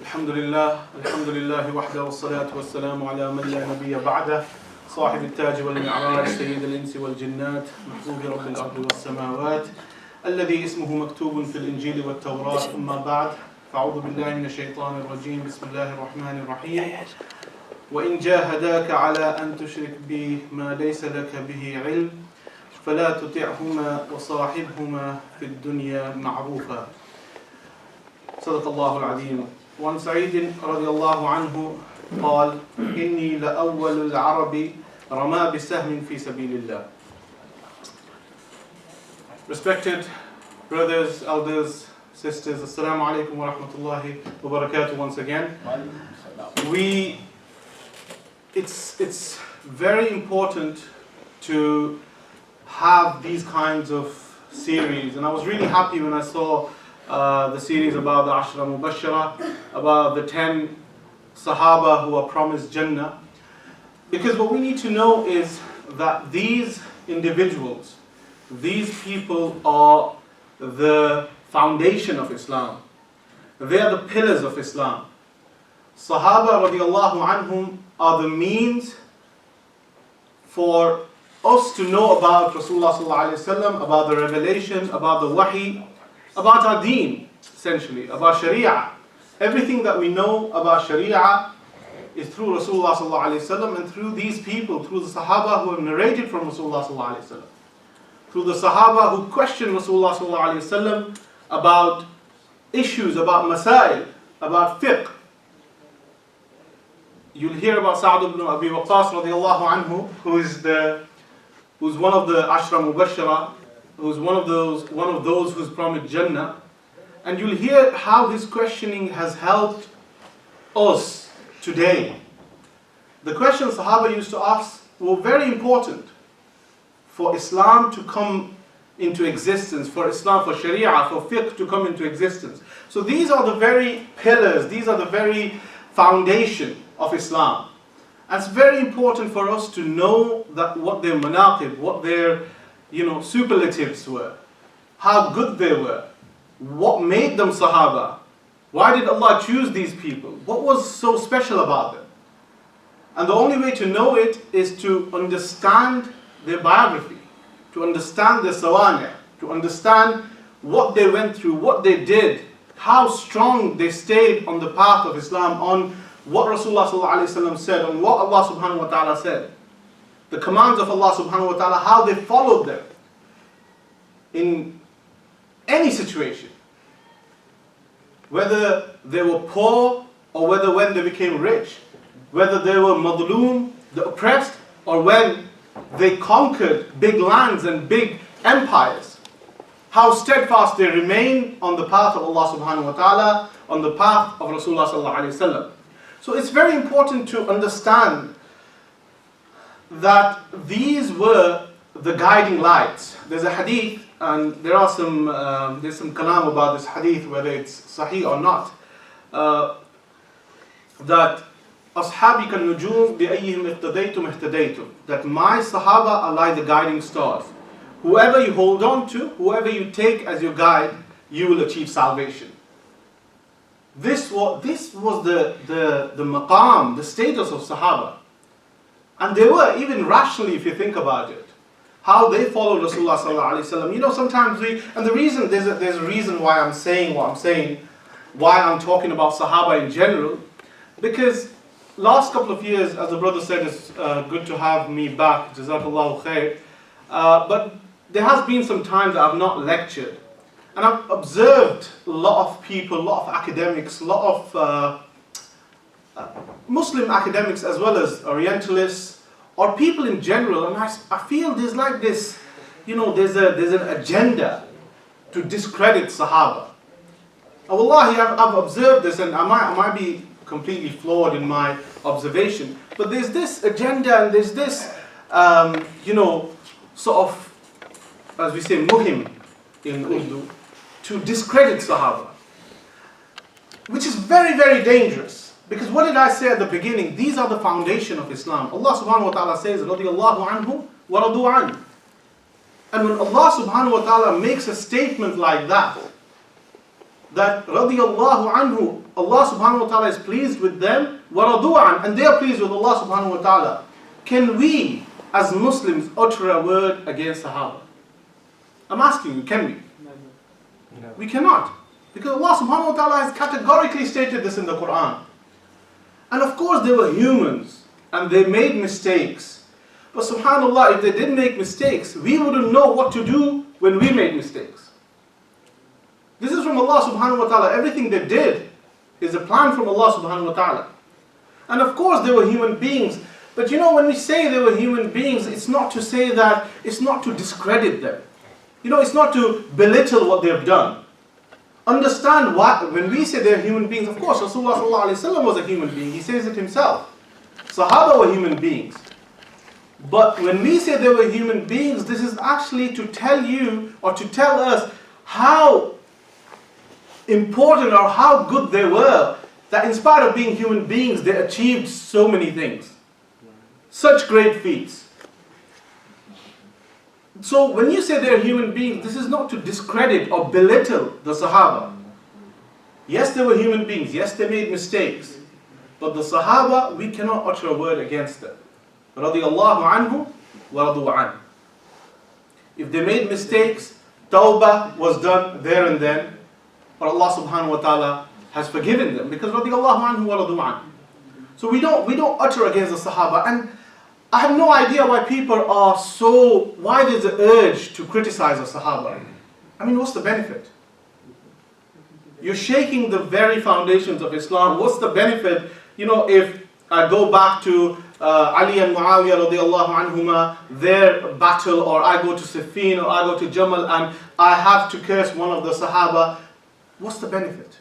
الحمد لله وحده والصلاة والسلام على من لا نبي بعده صاحب التاج والمعراج سيد الإنس والجنات محبوب رب الأرض والسماوات الذي اسمه مكتوب في الإنجيل والتوراة أما بعد فأعوذ بالله من الشيطان الرجيم بسم الله الرحمن الرحيم وإن جاهداك على أن تشرك بي ما ليس لك به علم فلا تطعهما وصاحبهما في الدنيا معروفا صدق الله العظيم. وعن سعيد رضي الله عنه قال إني لأول العرب رمى بسهم في سبيل الله. Respected brothers, elders, sisters, Assalamu alaikum wa rahmatullahi wa barakatuh once again. It's very important to have these kinds of series, and I was really happy when I saw the series about the Ashra Mubashara, about the 10 Sahaba who are promised Jannah, because what we need to know is that these individuals, these people are the foundation of Islam. They are the pillars of Islam. Sahaba radiallahu anhum are the means for us to know about Rasulullah sallallahu alaihi wasallam, about the revelation, about the wahi, about our deen, essentially, about Sharia. Everything that we know about Sharia is through Rasulullah sallallahu alaihi wasallam and through these people, through the Sahaba who have narrated from Rasulullah sallallahu alaihi wasallam, through the Sahaba who questioned Rasulullah sallallahu alaihi wasallam about issues, about masail, about fiqh. You'll hear about Saa'd ibn Abi Waqaas radiallahu anhu, who's one of the Ashra Mubashara, who's one of those who's promised Jannah, and you'll hear how his questioning has helped us today. The questions Sahaba used to ask were very important for Islam to come into existence, for Islam, for Sharia, for fiqh to come into existence. So these are the very pillars, these are the very foundation of Islam. And it's very important for us to know that what their manaqib, what their superlatives were, how good they were, what made them Sahaba, why did Allah choose these people, what was so special about them. And the only way to know it is to understand their biography, to understand their sawani', to understand what they went through, what they did, how strong they stayed on the path of Islam, on what Rasulullah sallallahu alaihi wasallam said, on what Allah subhanahu wa ta'ala said, the commands of Allah subhanahu wa ta'ala, how they followed them in any situation, whether they were poor or whether when they became rich, whether they were madloom, the oppressed, or when they conquered big lands and big empires, how steadfast they remain on the path of Allah subhanahu wa ta'ala, on the path of Rasulullah sallallahu alaihi wasallam. So it's very important to understand that these were the guiding lights. There's a hadith, and there's some kalam about this hadith, whether it's sahih or not, that ashabi kan nujum bi ayyihim ihtadaytum ihtadaytum, that my sahaba are like the guiding stars. Whoever you hold on to, whoever you take as your guide, you will achieve salvation. This was the maqam, the status of Sahaba. And they were, even rationally if you think about it, how they followed Rasulullah sallallahu alaihi wasallam. Sometimes there's a reason why I'm saying what I'm saying, why I'm talking about Sahaba in general, because last couple of years, as the brother said, it's good to have me back, Jazakallahu khair, but there has been some time that I've not lectured. And I've observed a lot of people, a lot of academics, a lot of Muslim academics as well as Orientalists, or people in general, and I feel there's like this, there's an agenda to discredit Sahaba. Wallahi, I've observed this, and I might be completely flawed in my observation, but there's this agenda and there's this, sort of, as we say, muhim in Urdu, to discredit Sahaba, which is very, very dangerous. Because what did I say at the beginning? These are the foundation of Islam. Allah subhanahu wa ta'ala says, رَضِيَ اللَّهُ عَنْهُ وَرَضُوا عَنْهُ. And when Allah subhanahu wa ta'ala makes a statement like that, that radiyallahu anhu, Allah subhanahu wa ta'ala is pleased with them, وَرَضُوا عَنْهُ, and they are pleased with Allah subhanahu wa ta'ala. Can we, as Muslims, utter a word against Sahaba? I'm asking you, can we? No. We cannot. Because Allah subhanahu wa ta'ala has categorically stated this in the Quran. And of course they were humans, and they made mistakes. But subhanAllah, if they didn't make mistakes, we wouldn't know what to do when we made mistakes. This is from Allah subhanahu wa ta'ala. Everything they did is a plan from Allah subhanahu wa ta'ala. And of course they were human beings. But you know, when we say they were human beings, it's not to say that, it's not to discredit them. You know, it's not to belittle what they've done. Understand what, when we say they're human beings, of course Rasulullah sallallahu alaihi wasallam was a human being. He says it himself. Sahaba were human beings. But when we say they were human beings, this is actually to tell you, or to tell us how important or how good they were, that in spite of being human beings, they achieved so many things. Such great feats. So when you say they're human beings, this is not to discredit or belittle the Sahaba. Yes, they were human beings. Yes, they made mistakes. But the Sahaba, we cannot utter a word against them. Radiyallahu anhu wa radu anhu. If they made mistakes, tawbah was done there and then. But Allah subhanahu wa ta'ala has forgiven them, because radiyallahu anhu wa radu anhu. So we don't utter against the Sahaba. And I have no idea why people are so, why there's an urge to criticize the Sahaba. I mean, what's the benefit? You're shaking the very foundations of Islam. What's the benefit? You know, if I go back to Ali and Muawiyah radiallahu anhuma, their battle, or I go to Siffin, or I go to Jamal, and I have to curse one of the Sahaba, what's the benefit?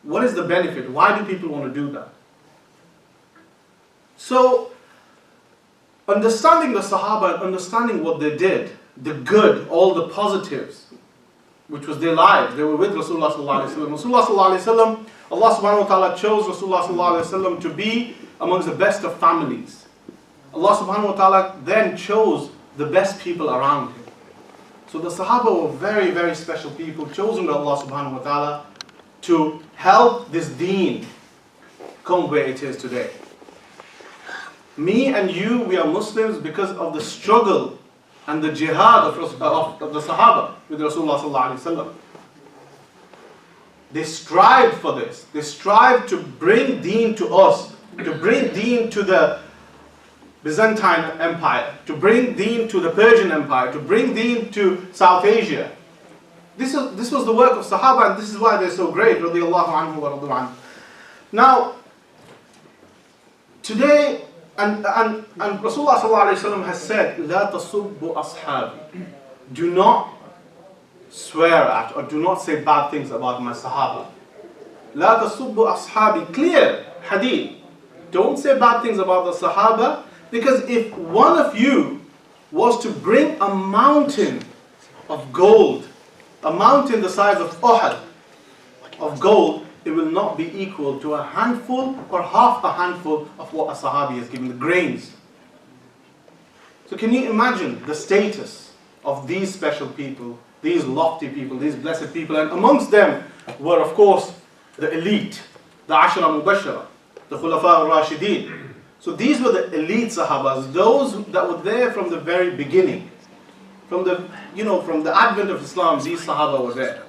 What is the benefit? Why do people want to do that? So, understanding the Sahaba and understanding what they did, the good, all the positives, which was their lives. They were with Rasulullah sallallahu alaihi wasallam. Rasulullah sallallahu alaihi wasallam, Allah subhanahu wa ta'ala chose Rasulullah sallallahu alaihi wasallam to be amongst the best of families. Allah subhanahu wa ta'ala then chose the best people around him. So the Sahaba were very, very special people, chosen by Allah subhanahu wa ta'ala to help this deen come where it is today. Me and you, we are Muslims because of the struggle and the jihad of the Sahaba with Rasulullah sallallahu alaihi wasallam. They strived for this. They strived to bring deen to us, to bring deen to the Byzantine Empire, to bring deen to the Persian Empire, to bring deen to South Asia. This was the work of Sahaba, and this is why they're so great. Radiyallahu anhu wa radu anhu. Now, today, and Rasulullah sallallahu alaihi wasallam has said, "La tasubbu ashabi." Do not swear at or do not say bad things about my Sahaba. La tasubbu ashabi. Clear hadith. Don't say bad things about the Sahaba, because if one of you was to bring a mountain of gold, a mountain the size of Uhud of gold, it will not be equal to a handful or half a handful of what a Sahabi has given, the grains. So can you imagine the status of these special people, these lofty people, these blessed people? And amongst them were, of course, the elite, the Ashra Mubashara, the Khulafa al-Rashideen. So these were the elite Sahabas, those that were there from the very beginning. From the advent of Islam, these Sahaba were there.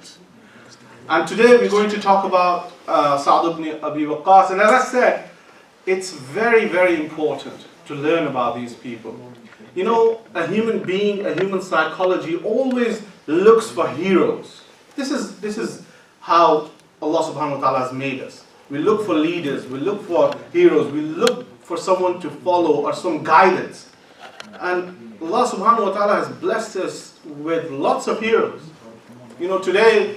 And today we're going to talk about Saa'd ibn Abi Waqaas. And as I said, it's very, very important to learn about these people. You know, a human being, a human psychology always looks for heroes. This is how Allah subhanahu wa ta'ala has made us. We look for leaders, we look for heroes, we look for someone to follow or some guidance. And Allah subhanahu wa ta'ala has blessed us with lots of heroes. You know, today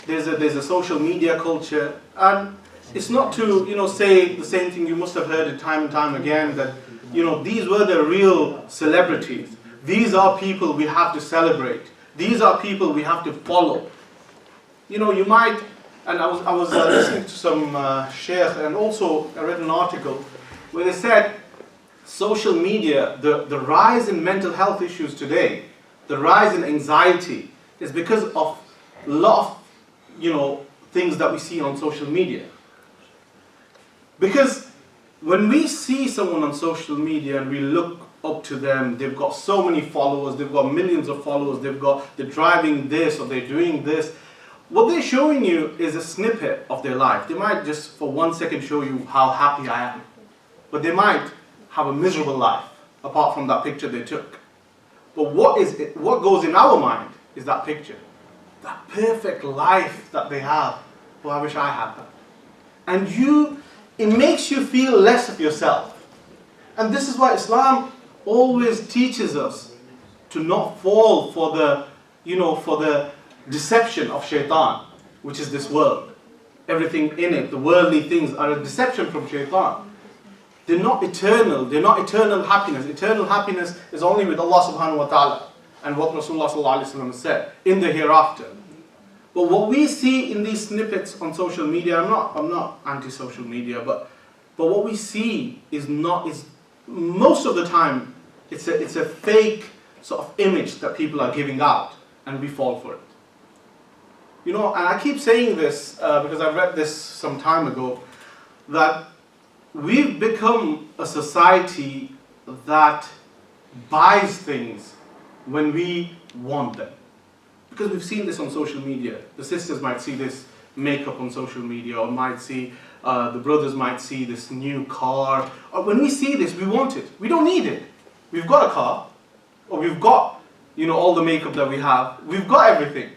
there's a social media culture, and it's not to say the same thing. You must have heard it time and time again, that these were the real celebrities. These are people we have to celebrate. These are people we have to follow. You might, and I was listening to some sheikh, and also I read an article where they said social media, the rise in mental health issues today, the rise in anxiety is because of a lot of things that we see on social media. Because when we see someone on social media and we look up to them, they've got so many followers, they've got millions of followers, they're driving this or they're doing this. What they're showing you is a snippet of their life. They might just for 1 second show you how happy I am. But they might have a miserable life apart from that picture they took. But what goes in our mind is that picture. That perfect life that they have. Oh, I wish I had that. And it makes you feel less of yourself. And this is why Islam always teaches us to not fall for the deception of shaitan, which is this world. Everything in it, the worldly things are a deception from shaitan. They're not eternal. They're not eternal happiness. Eternal happiness is only with Allah subhanahu wa ta'ala and what Rasulullah sallallahu alaihi wasallam said in the hereafter. But what we see in these snippets on social media, I'm not anti-social media, but what we see is most of the time it's a fake sort of image that people are giving out, and we fall for it. You know, and I keep saying this because I read this some time ago, that we've become a society that buys things when we want them. Because we've seen this on social media. The sisters might see this makeup on social media, or might see, the brothers might see this new car. Or when we see this, we want it. We don't need it. We've got a car, or we've got, all the makeup that we have. We've got everything.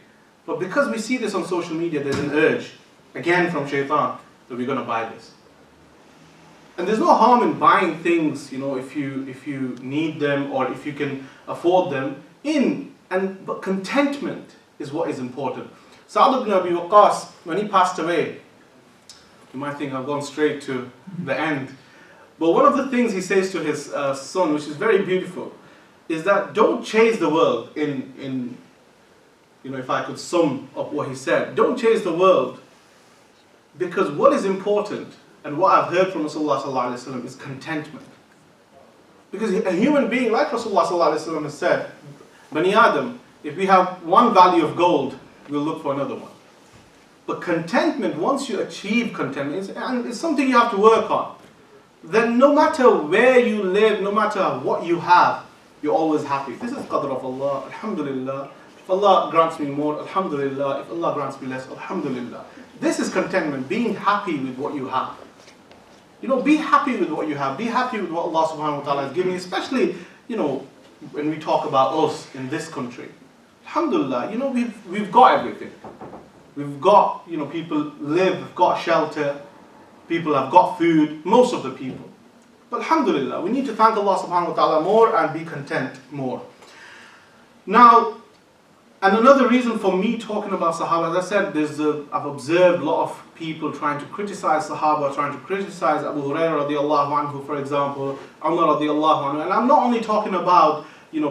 But because we see this on social media, there's an urge, again from shaitan, that we're going to buy this. And there's no harm in buying things, if you need them or if you can afford them. But contentment is what is important. Saa'd ibn Abi Waqaas, when he passed away, you might think I've gone straight to the end. But one of the things he says to his son, which is very beautiful, is that don't chase the world if I could sum up what he said, don't chase the world, because what is important and what I've heard from Rasulullah sallallahu alaihi wasallam is contentment. Because a human being, like Rasulullah sallallahu alaihi wasallam has said, Bani Adam, if we have one value of gold, we'll look for another one. But contentment, once you achieve contentment, and it's something you have to work on, then no matter where you live, no matter what you have, you're always happy. This is qadr of Allah, alhamdulillah. If Allah grants me more, alhamdulillah. If Allah grants me less, alhamdulillah. This is contentment, being happy with what you have. Be happy with what you have. Be happy with what Allah subhanahu wa ta'ala is giving, especially, when we talk about us in this country. Alhamdulillah, we've got everything. We've got, people live, we've got shelter, people have got food, most of the people. But alhamdulillah, we need to thank Allah subhanahu wa ta'ala more and be content more. Now, and another reason for me talking about Sahaba, as I said, I've observed a lot of people trying to criticize Sahaba, trying to criticize Abu Hurairah radiallahu anhu, for example, Umar radiallahu anhu. And I'm not only talking about,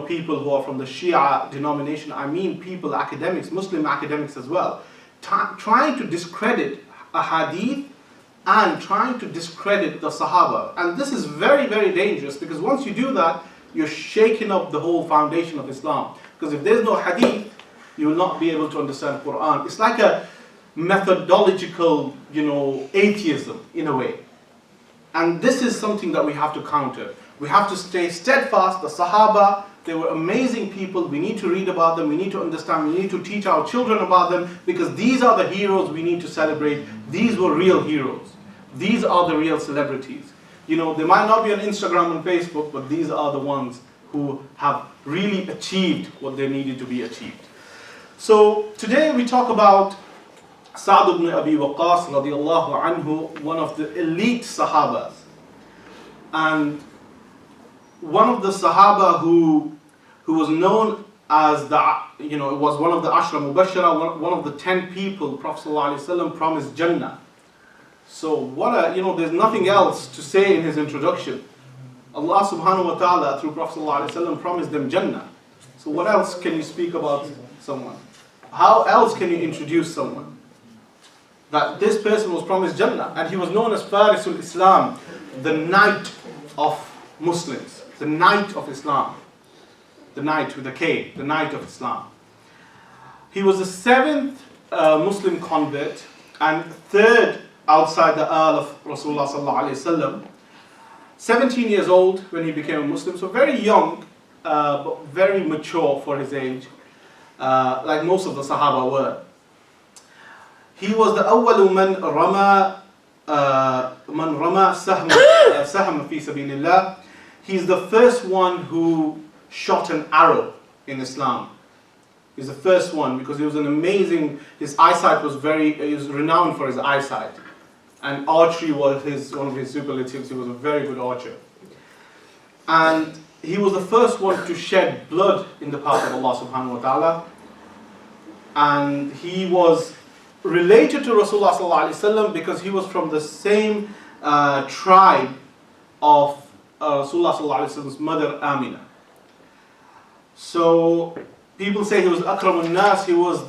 people who are from the Shia denomination, I mean people, academics, Muslim academics as well, trying to discredit a hadith and trying to discredit the Sahaba. And this is very, very dangerous, because once you do that, you're shaking up the whole foundation of Islam. Because if there's no hadith, you will not be able to understand Quran. It's like a methodological, atheism in a way. And this is something that we have to counter. We have to stay steadfast. The Sahaba, they were amazing people. We need to read about them. We need to understand. We need to teach our children about them, because these are the heroes we need to celebrate. These were real heroes. These are the real celebrities. They might not be on Instagram and Facebook, but these are the ones who have really achieved what they needed to be achieved. So today we talk about Saa'd ibn Abi Waqaas radiallahu anhu, one of the elite Sahabas. And one of the Sahaba who was known as was one of the Ashra Mubashara, one of the 10 people Prophet ﷺ promised Jannah. So there's nothing else to say in his introduction. Allah subhanahu wa ta'ala through Prophet ﷺ promised them Jannah. So what else can you speak about someone? How else can you introduce someone? That this person was promised Jannah, and he was known as Farisul Islam, the knight of Muslims, the knight of Islam, the knight with a K, the knight of Islam. He was the 7th Muslim convert, and third outside the Al of Rasulullah sallallahu alaihi wasallam. 17 years old when he became a Muslim, so very young, but very mature for his age, like most of the Sahaba were. He was the أول من رمى سهم في سبيل الله. He's the first one who shot an arrow in Islam. He's the first one because he was an amazing. His eyesight was he was renowned for his eyesight, and archery was one of his superlatives. He was a very good archer, and he was the first one to shed blood in the path of Allah subhanahu wa ta'ala. And he was related to Rasulullah sallallahu alaihi wasallam because he was from the same tribe of Rasulullah sallallahu alaihi wasallam's mother Amina. So people say he was akramun nas, he was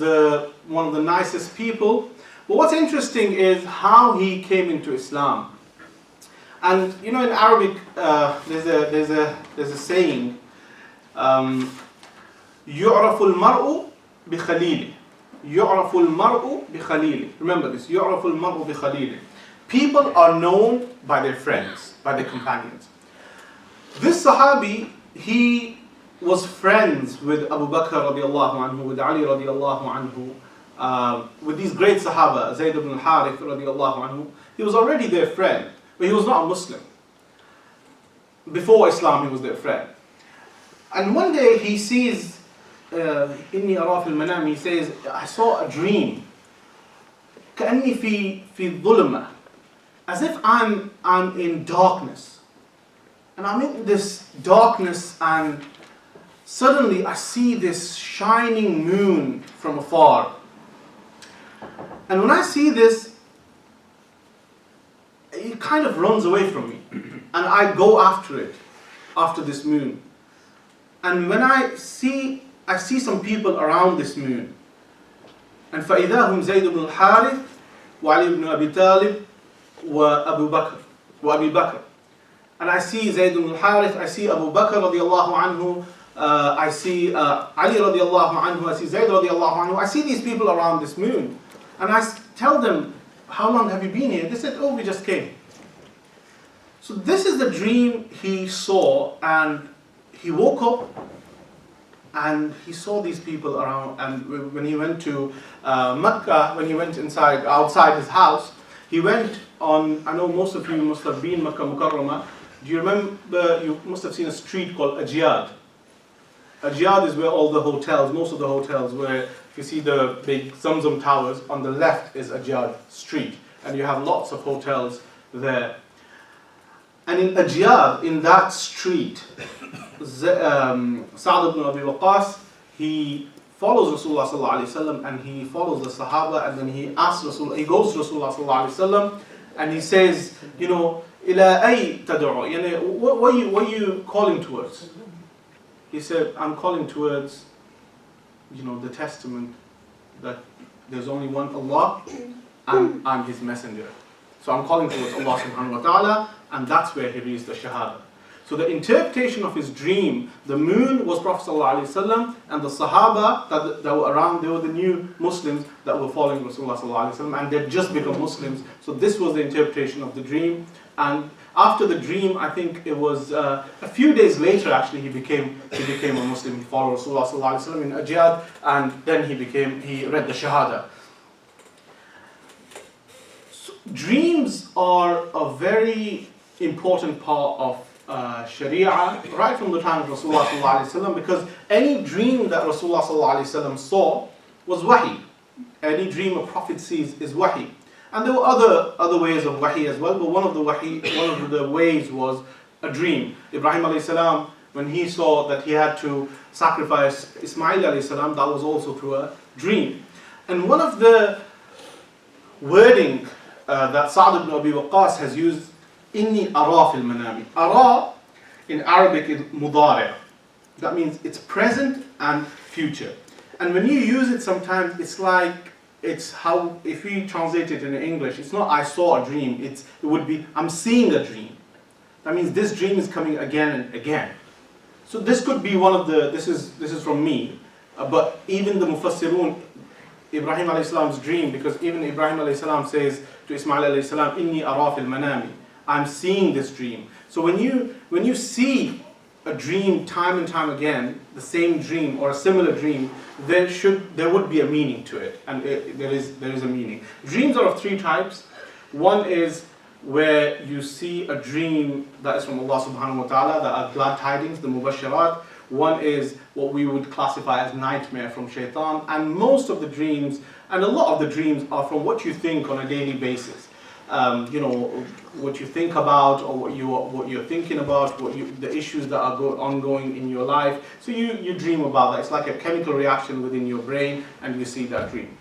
one of the nicest people. But what's interesting is how he came into Islam. And you know, in Arabic, there's a saying, يُعْرَفُ الْمَرْءُ بِخَلِيلِهِ. يُعْرَفُ الْمَرْءُ بِخَلِيلِهِ. Remember this, يُعْرَفُ الْمَرْءُ بِخَلِيلِهِ. People are known by their friends, by their companions. This Sahabi, he was friends with Abu Bakr radiallahu anhu, with Ali radiallahu anhu, with these great Sahaba, Zayd ibn al-Harith radiallahu anhu. He was already their friend, but he was not a Muslim. Before Islam, he was their friend. And one day he sees, إِنِّي أَرَى فِي الْمَنَامِ, he says, I saw a dream, كَأَنِّي فِي ظُلْمَةٍ, as if I'm in darkness. And I'm in this darkness, and suddenly I see this shining moon from afar. And when I see this, it kind of runs away from me. And I go after it, after this moon. And when I see some people around this moon. And فَإِذَا هُمْ زَيْدُ بْنُ الْحَارِثِ وَعَلِي بْنُ أَبِي طَالِبٍ وَأَبِي بَكْرٍ. And I see Zayd ibn al-Harith, I see Abu Bakr radiallahu anhu, I see Ali radiallahu anhu, I see Zayd radiallahu anhu. I see these people around this moon. And I tell them, how long have you been here? They said, oh, we just came. So this is the dream he saw, and he woke up and he saw these people around. And when he went to Mecca, when he went outside his house, he went on, I know most of you must have been Makkah Mukarramah. Do you remember, you must have seen a street called Ajiyad. Ajiyad is where all the hotels, most of the hotels, where if you see the big Zamzam towers, on the left is Ajiyad street. And you have lots of hotels there. And in Ajiyad, in that street, Saa'd ibn Abi Waqaas, he follows Rasulullah sallallahu alaihi wasallam, and he follows the Sahaba, and then he asks Rasulullah, he goes to Rasulullah sallallahu alaihi wasallam, and he says, you know, إِلَىٰ أَيْ تَدْعُوا, what are you calling towards? He said, I'm calling towards, you know, the testament that there's only one Allah, and I'm His messenger. So I'm calling towards Allah subhanahu wa ta'ala, and that's where he reads the Shahada. So the interpretation of his dream, the moon was Prophet sallallahu alaihi wasallam, and the Sahaba that were around, they were the new Muslims that were following Rasulullah sallallahu alaihi wasallam, and they'd just become Muslims. So this was the interpretation of the dream. And after the dream, I think it was a few days later, actually, he became a Muslim. He followed Rasulullah sallallahu alaihi wasallam in Ajiyad, and then he read the Shahada. So dreams are a very important part of Sharia, right from the time of Rasulullah sallallahu alaihi wasallam, because any dream that Rasulullah sallallahu alaihi wasallam saw was wahi. Any dream a prophet sees is wahi. And there were other ways of wahi as well, but one of the ways was a dream. Ibrahim alayhi salam, when he saw that he had to sacrifice Ismail alayhi salam, that was also through a dream. And one of the wording that Saa'd ibn Abi Waqaas has used, Inni ara fil manami. Ara in Arabic is mudari'. That means it's present and future. And when you use it sometimes, it's how, if we translate it in English, it's not I saw a dream, it would be I'm seeing a dream. That means this dream is coming again and again. So this could be one of the, this is from me, but even the Mufassirun, Ibrahim alayhi salam's dream, because even Ibrahim alayhi salam says to Ismail alayhi salam, Inni ara fil manami, I'm seeing this dream. So when you see a dream time and time again, the same dream or a similar dream, there would be a meaning to it, and there is a meaning. Dreams are of three types. One is where you see a dream that is from Allah subhanahu wa ta'ala, that are glad tidings, the mubashirat. One is what we would classify as nightmare from shaitan, and most of the dreams, and a lot of the dreams, are from what you think on a daily basis. What you think about, or what you're thinking about, the issues that are ongoing in your life. So you dream about that. It's like a chemical reaction within your brain, and you see that dream.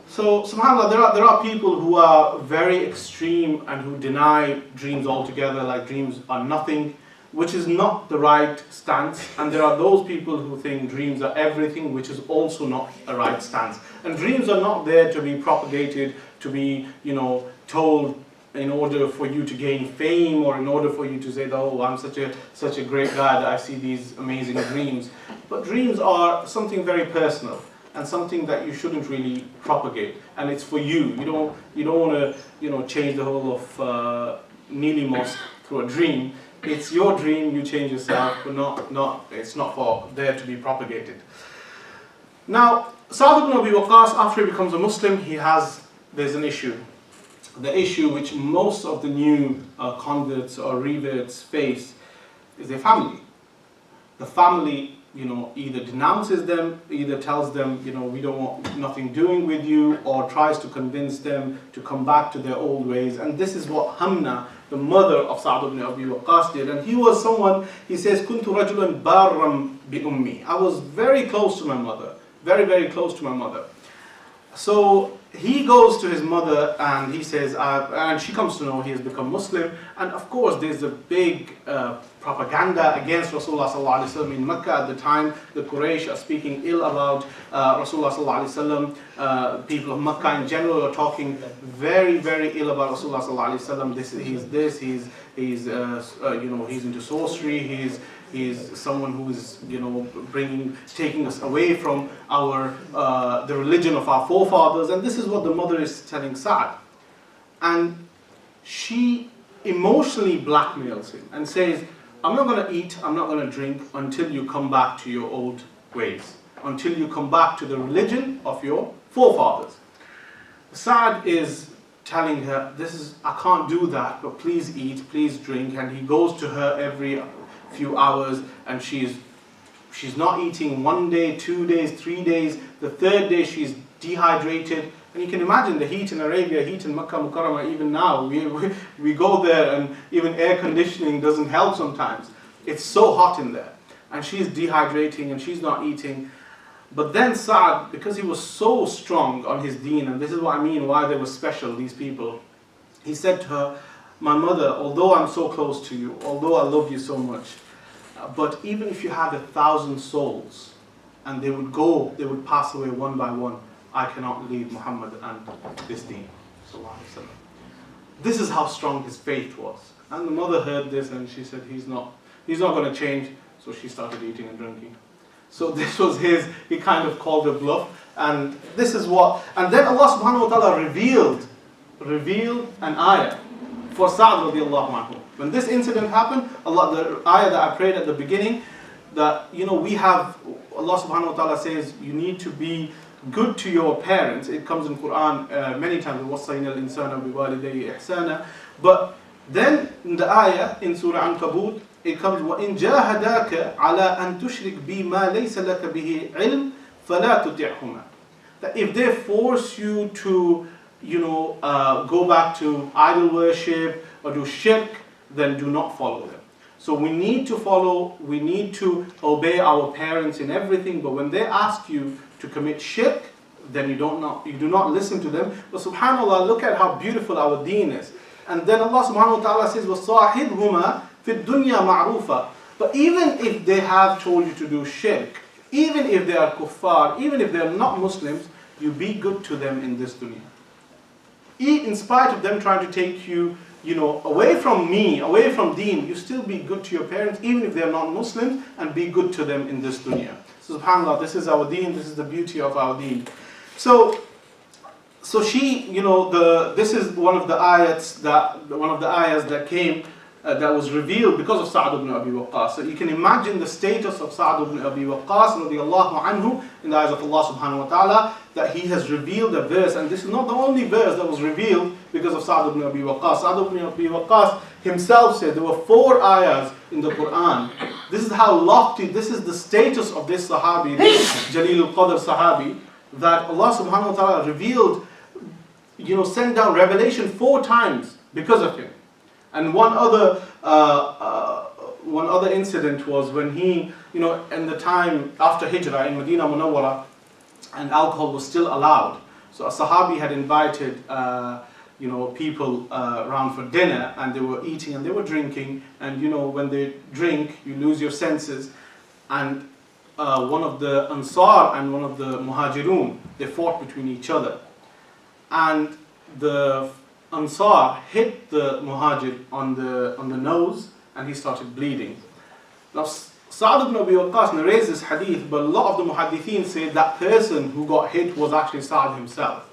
So subhanAllah, there are people who are very extreme and who deny dreams altogether, like dreams are nothing, which is not the right stance. And there are those people who think dreams are everything, which is also not a right stance. And dreams are not there to be propagated, to be, told in order for you to gain fame, or in order for you to say, oh, I'm such a great guy that I see these amazing dreams. But dreams are something very personal, and something that you shouldn't really propagate. And it's for you. You don't want to change the whole of Neely Mosque through a dream. It's your dream, you change yourself, but it's not for there to be propagated. Now, Saa'd ibn Abi Waqaas, after he becomes a Muslim, there's an issue. The issue which most of the new converts or reverts face is their family. The family, either denounces them, either tells them, we don't want nothing doing with you, or tries to convince them to come back to their old ways. And this is what Hamna, the mother of Saa'd ibn Abi Waqqas, did. And he was someone, he says, Kuntu rajulan barram bi ummi. I was very close to my mother, very, very close to my mother. So he goes to his mother and he says, and she comes to know he has become Muslim. And of course, there's a big propaganda against Rasulullah sallallahu alaihi wasallam in Mecca at the time. The Quraysh are speaking ill about Rasulullah sallallahu alaihi wasallam. People of Mecca in general are talking very, very ill about Rasulullah sallallahu alaihi wasallam. He's into sorcery. He's someone who is, taking us away from the religion of our forefathers. And this is what the mother is telling Saa'd. And she emotionally blackmails him and says, I'm not going to eat, I'm not going to drink until you come back to your old ways, until you come back to the religion of your forefathers. Saa'd is telling her, I can't do that, but please eat, please drink. And he goes to her every few hours, and she's not eating 1 day, 2 days, 3 days. The third day she's dehydrated. And you can imagine the heat in Arabia, heat in Makkah Mukarramah. Even now, we go there and even air conditioning doesn't help sometimes. It's so hot in there. And she's dehydrating and she's not eating. But then Saa'd, because he was so strong on his deen, and this is what I mean why they were special, these people, he said to her, my mother, although I'm so close to you, although I love you so much, but even if you had 1,000 souls and they would pass away one by one, I cannot leave Muhammad and this deen. This is how strong his faith was. And the mother heard this and she said, he's not going to change. So she started eating and drinking. So this was he kind of called her bluff. And this is what, and then Allah subhanahu wa ta'ala revealed an ayah for Saa'd radiallahu anhu. When this incident happened, the ayah that I prayed at the beginning, that we have, Allah subhanahu wa ta'ala says, you need to be good to your parents. It comes in Quran many times, وَصَّيْنَا الْإِنسَانَ بِوَالِدَيْهِ إِحْسَانًا. But then in the ayah in Surah Ankabut, it comes, وَإِنْ جَاهَدَاكَ عَلَىٰ أَن تُشْرِكْ بِي مَا لَيْسَ لَكَ بِهِ عِلْمٍ فَلَا تُطِعْهُمَا. That if they force you to go back to idol worship or do shirk, then do not follow them. So we need to obey our parents in everything, but when they ask you to commit shirk, then you do not listen to them. But subhanAllah, look at how beautiful our deen is. And then Allah subhanahu wa ta'ala says, وَصَاحِبْهُمَا فِي الدُّنْيَا مَعْرُوفًا. But even if they have told you to do shirk, even if they are kuffar, even if they are not Muslims, you be good to them in this dunya. In spite of them trying to take you, away from me, away from deen, you still be good to your parents, even if they are not Muslims, and be good to them in this dunya. So subhanAllah, this is our deen, this is the beauty of our deen. So she, this is one of the ayats that came, that was revealed because of Saa'd ibn Abi Waqaas. So you can imagine the status of Saa'd ibn Abi Waqaas radiallahu anhu in the eyes of Allah subhanahu wa ta'ala, that he has revealed a verse, and this is not the only verse that was revealed because of Saa'd ibn Abi Waqaas. Saa'd ibn Abi Waqaas himself said there were 4 ayahs in the Quran. This is how lofty, this is the status of this Sahabi, this Jaleel al-Qadr Sahabi, that Allah subhanahu wa ta'ala revealed, sent down revelation 4 times because of him. And one other incident was when he, in the time after Hijrah in Medina Munawwara, and alcohol was still allowed. So a Sahabi had invited, people around for dinner, and they were eating and they were drinking. And when they drink, you lose your senses. And one of the Ansar and one of the Muhajirun, they fought between each other. And the Ansar hit the Muhajir on the nose, and he started bleeding. Now Saa'd ibn Abi Waqqas narrates this hadith, but a lot of the muhaddithin say that person who got hit was actually Saa'd himself.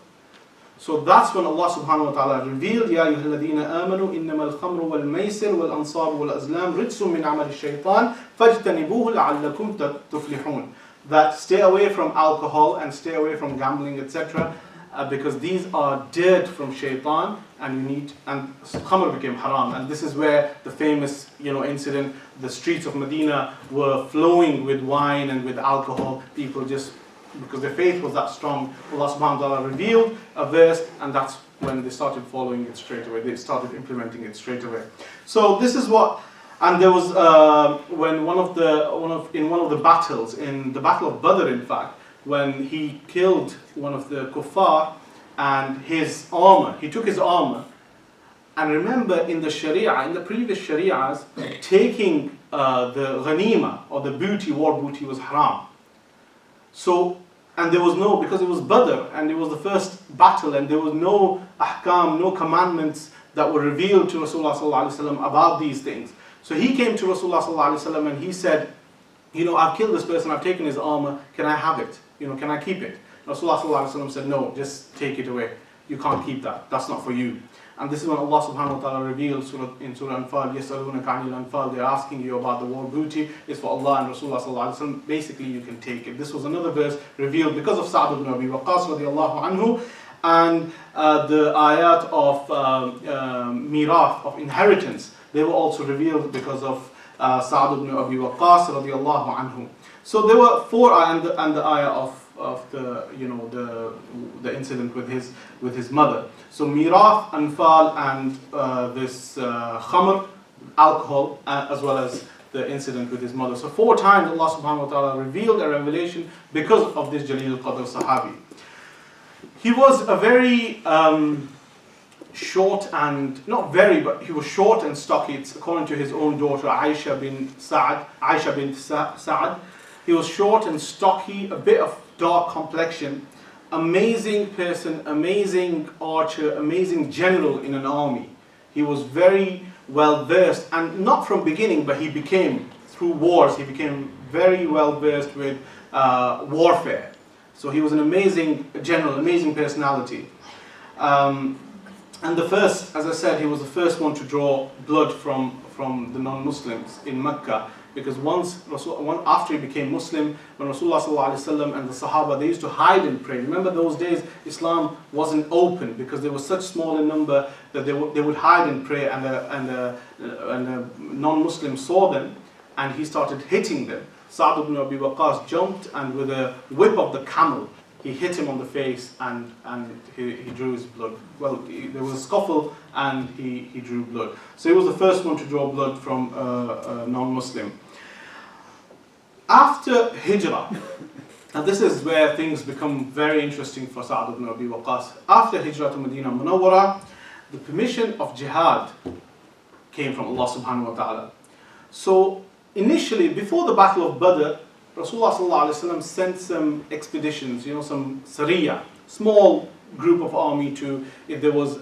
So that's when Allah subhanahu wa ta'ala revealed, Ya ayyuhalladhina amanu innama al-khamru wal-maysir wal-ansabu wal-azlam rijsum min amali shaytan fajtanibuhu la'allakum tuflihun. That stay away from alcohol and stay away from gambling, etc. Because these are dirt from shaitan, and khamr became haram. And this is where the famous incident, the streets of Medina were flowing with wine and with alcohol. People just, because their faith was that strong, Allah subhanahu wa ta'ala revealed a verse, and that's when they started following it straight away. They started implementing it straight away. So this is what, and there was when in one of the battles, in the Battle of Badr in fact, when he killed one of the kuffar and his armor, he took his armor. And remember, in the Sharia, in the previous Sharias, taking the ghanima or the booty, war booty, was haram. So, and there was no, because it was Badr and it was the first battle, and there was no ahkam, no commandments that were revealed to Rasulullah sallallahu alaihi wasallam about these things. So he came to Rasulullah sallallahu alaihi wasallam and he said, I've killed this person, I've taken his armor, can I have it? Can I keep it? Rasulullah sallallahu alaihi wasallam said, no, just take it away. You can't keep that. That's not for you. And this is when Allah subhanahu wa ta'ala revealed in Surah Anfal, يَسْأَلُونَكَ عَنِ الْأَنفَالِ, they're asking you about the war booty. It's for Allah and Rasulullah sallallahu alaihi wasallam. Basically, you can take it. This was another verse revealed because of Saa'd ibn Abi Waqqas radiallahu anhu, and the ayat of mirath, of inheritance, they were also revealed because of Saa'd ibn Abi Waqqas radiallahu anhu. So there were 4 ayat, and the ayah of the incident with his mother. So mirath, anfal, and this khamr, alcohol, as well as the incident with his mother. So 4 times Allah subhanahu wa ta'ala revealed a revelation because of this Jaleel al-Qadr Sahabi. He was a very short, and not very, but he was short and stocky. It's according to his own daughter Aisha bint Saa'd. He was short and stocky, a bit of dark complexion, amazing person, amazing archer, amazing general in an army. He was very well versed, and not from beginning, but he became, through wars, he became very well versed with warfare. So he was an amazing general, amazing personality. And the first, as I said, he was the first one to draw blood from the non-Muslims in Mecca. Because after he became Muslim, when Rasulullah sallallahu alaihi wasallam and the Sahaba, they used to hide and pray. Remember those days, Islam wasn't open because they were such small in number that they would hide and pray, and the non-Muslims saw them, and he started hitting them. Saa'd ibn Abi Waqqas jumped, and with a whip of the camel, he hit him on the face, and he drew his blood. Well, there was a scuffle, and he drew blood. So he was the first one to draw blood from a non-Muslim. After Hijrah, and this is where things become very interesting for Saa'd ibn Abi Waqqas. After Hijrah to Medina Munawwara, the permission of jihad came from Allah subhanahu wa ta'ala. So initially, before the Battle of Badr, Rasulullah sallallahu alaihi wasallam sent some expeditions, some Sariya, small group of army to, if there was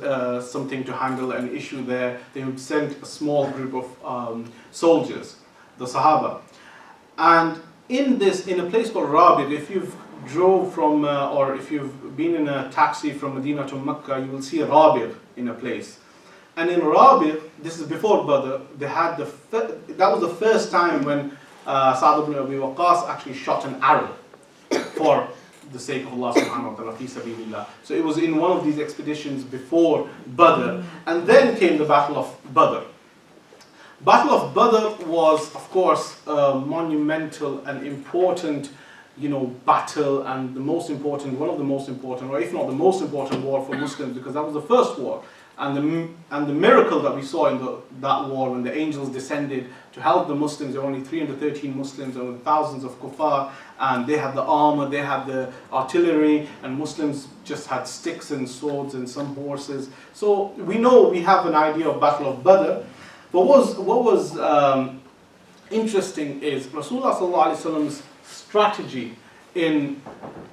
something to handle, an issue there, they would send a small group of soldiers, the Sahaba. And in a place called Rabigh, if you've drove from, or if you've been in a taxi from Medina to Mecca, you will see a Rabir in a place. And in Rabir, this is before Badr, they had that was the first time when Saa'd ibn Abi Waqaas actually shot an arrow for the sake of Allah subhanahu wa ta'ala, fi sabilillah. So it was in one of these expeditions before Badr, and then came the Battle of Badr. Battle of Badr was, of course, a monumental and important, battle, and one of the most important, or if not the most important war for Muslims, because that was the first war. And the miracle that we saw in that war, when the angels descended to help the Muslims, there were only 313 Muslims, there were thousands of kuffar, and they had the armor, they had the artillery, and Muslims just had sticks and swords and some horses. So we have an idea of Battle of Badr. But what was interesting is Rasulullah sallallahu alaihi wasallam's strategy in.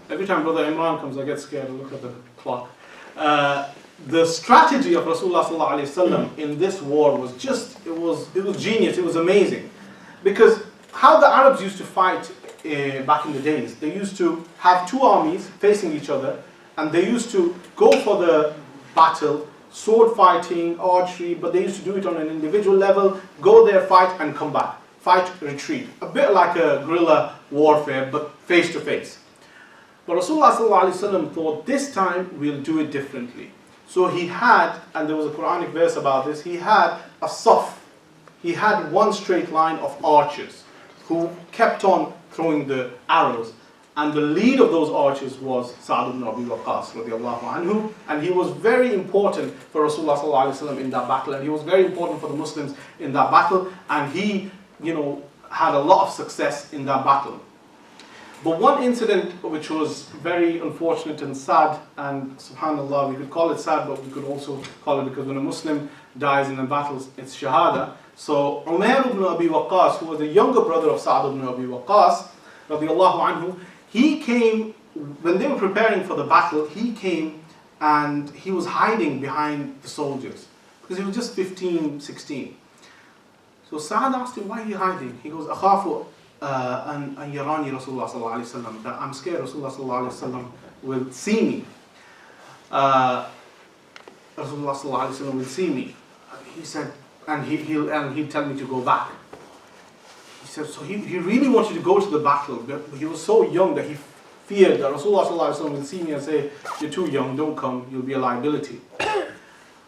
Every time Brother Imran comes, I get scared. I look at the clock. The strategy of Rasulullah sallallahu alaihi wasallam in this war was it was genius. It was amazing, because how the Arabs used to fight back in the days, they used to have two armies facing each other, and they used to go for the battle, sword fighting, archery, but they used to do it on an individual level, go there, fight, and come back. Fight, retreat. A bit like a guerrilla warfare, but face to face. But Rasulullah sallallahu alaihi wasallam thought, this time we'll do it differently. So he had, and there was a Quranic verse about this, he had a saf. He had one straight line of archers who kept on throwing the arrows. And the lead of those archers was Saa'd ibn Abi Waqaas radiallahu anhu. And he was very important for Rasulullah sallallahu alaihi wasallam in that battle. And he was very important for the Muslims in that battle. And he, had a lot of success in that battle. But one incident which was very unfortunate and sad, and subhanAllah, we could call it sad, but we could also call it, because when a Muslim dies in a battle, it's shahada. So Umair ibn Abi Waqaas, who was the younger brother of Saa'd ibn Abi Waqaas, radiallahu anhu, he came, when they were preparing for the battle, he came and he was hiding behind the soldiers, because he was just 15, 16. So Saa'd asked him, why are you hiding? He goes, أخاف أن يراني رسول الله صلى الله عليه وسلم, that I'm scared Rasulullah صلى الله عليه وسلم will see me. Rasulullah صلى الله عليه وسلم will see me. He said, and he'll tell me to go back. He said, so he really wanted to go to the battle, but he was so young that he feared that Rasulullah صلى الله عليه وسلم will see me and say, you're too young, don't come, you'll be a liability.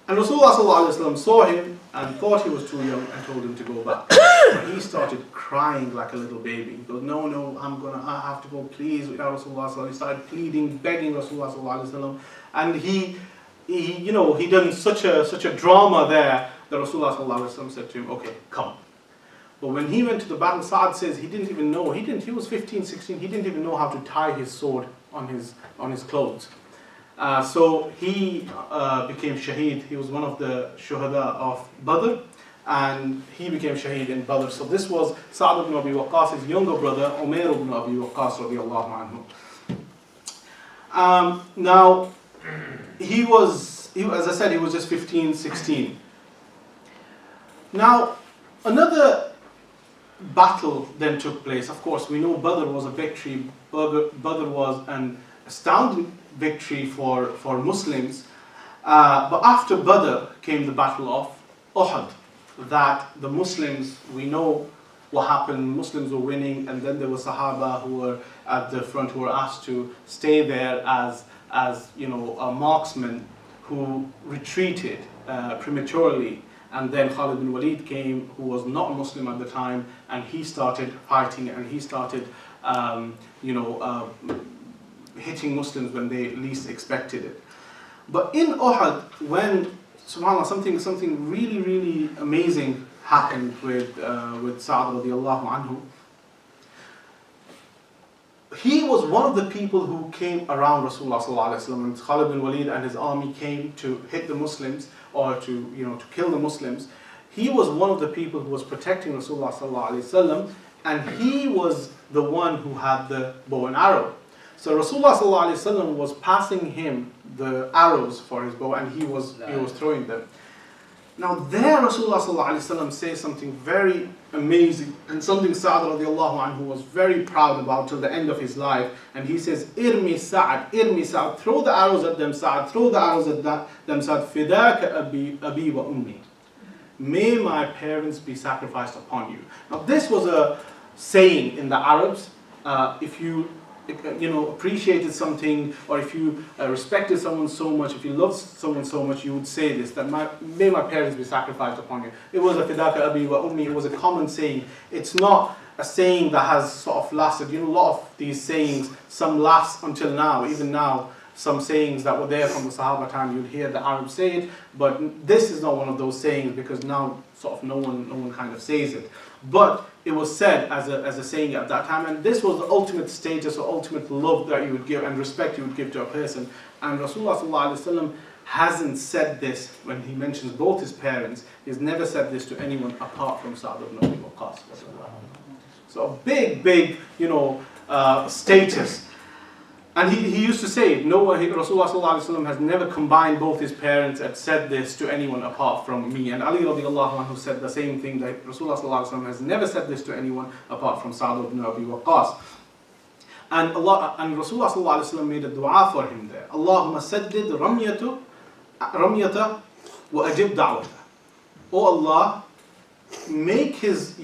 And Rasulullah صلى الله عليه وسلم saw him and thought he was too young and told him to go back. And he started crying like a little baby. He goes, no, I have to go, please. Ya Rasulullah. He started pleading, begging Rasulullah. And he done such a drama there that Rasulullah said to him, okay, come. But when he went to the battle, Saa'd says he didn't even know. He was 15, 16. He didn't even know how to tie his sword on his clothes. So he became shaheed. He was one of the shuhada of Badr, and he became shaheed in Badr. So this was Saa'd ibn Abi Waqqas' younger brother, Umair ibn Abi Waqqas radiallahu anhu. Now, he was, as I said, he was just 15, 16. Now, another battle then took place. Of course, we know Badr was a victory. Badr was an astounding victory for Muslims. But after Badr came the battle of Uhud, that the Muslims, we know what happened, Muslims were winning, and then there were Sahaba who were at the front who were asked to stay there as a marksman, who retreated prematurely. And then Khalid bin Waleed came, who was not a Muslim at the time, and he started fighting, and he started hitting Muslims when they least expected it. But in Uhud, when subhanAllah, something really, really amazing happened with Saa'd radiallahu anhu. He was one of the people who came around Rasulullah sallallahu alaihi wasallam. When Khalid bin Waleed and his army came to hit the Muslims, or to kill the Muslims, he was one of the people who was protecting Rasulullah sallallahu alaihi wasallam, and he was the one who had the bow and arrow. So Rasulullah sallallahu alaihi wasallam was passing him the arrows for his bow, and he was throwing them. Now there Rasulullah sallallahu alaihi wasallam says something very amazing and something Saa'd radiallahu anhu was very proud about till the end of his life. And he says, Irmi Saa'd, throw the arrows at them, Saa'd, throw the arrows at them, Saa'd, fidaka abi wa ummi. May my parents be sacrificed upon you. Now this was a saying in the Arabs. If you appreciated something, or if you respected someone so much, if you loved someone so much, you would say this, that may my parents be sacrificed upon you. It was a fidaka abi wa ummi, it was a common saying. It's not a saying that has sort of lasted. A lot of these sayings, some last until now, even now, some sayings that were there from the Sahaba time, you'd hear the Arabs say it, but this is not one of those sayings, because now sort of no one kind of says it. But it was said as a saying at that time, and this was the ultimate status or ultimate love that you would give and respect you would give to a person. And Rasulullah sallallahu alaihi wasallam hasn't said this when he mentions both his parents. He's never said this to anyone apart from Saa'd ibn Abi Waqaas. So a big, status. And he used to say, Rasulullah sallallahu alaihi wasallam has never combined both his parents and said this to anyone apart from me. And Ali radiallahu anhu said the same thing, that Rasulullah sallallahu alaihi wasallam has never said this to anyone apart from Saa'd ibn Abi Waqaas. And Rasulullah sallallahu alaihi wasallam made a dua for him there. Allahumma saddid ramyata wa ajib da'wata. Oh Allah, make his